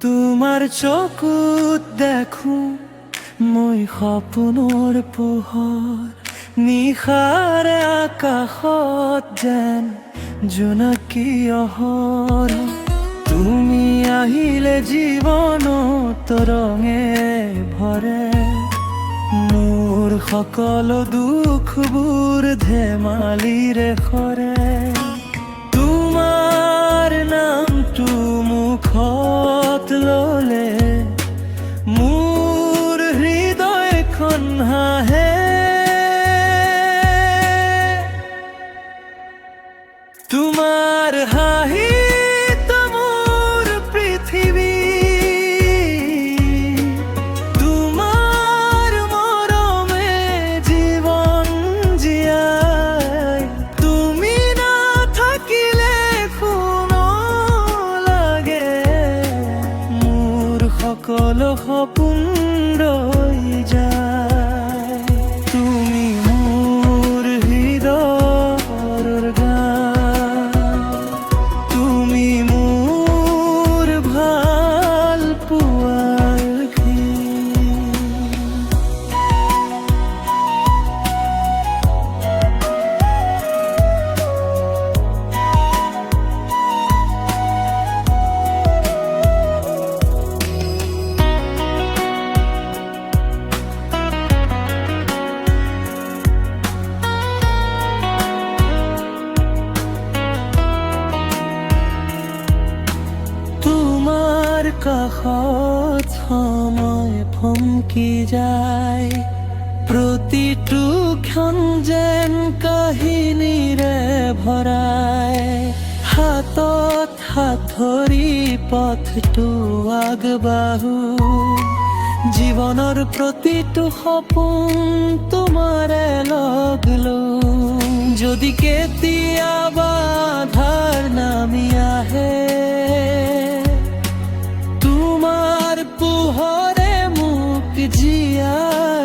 তোমাৰ চকুত দেখো মই সপোনৰ পোহৰ, নিশাৰে আকাশত যেন জোনাকী অহৰ। তুমি আহিলে জীৱনত ৰঙে ভৰে, মোৰ সকলো দুখবোৰ ধেমালিৰে সৰে। তোমাৰ নামটো মুখত ললে মোৰ হৃদয়খন হাঁহে। তোমাৰ হাঁহিত মোৰ পৃথিৱী, তোমাৰ মৰমে জীৱন জীয়াই। তুমি নাথাকিলে কোনো লাগে, মোৰ সকলো সপোন ৰৈ যায়। তুমি মোৰ হৃদয়ৰ গান, তুমি মোৰ ভাল পোৱাৰ গীত। তোমাৰ কাষত সময় থমকি যায়, প্ৰতিটো ক্ষণ যেন কাহিনীৰে ভৰাই। হাতত হাত ধৰি পথটো আগবাঢ়ো, জীৱনৰ প্ৰতিটো সপোন তোমাৰে লগ লওঁ। যদি কেতিয়াবা আধাৰ নামি আহে, তোমাৰ পোহৰে মোক জীয়াই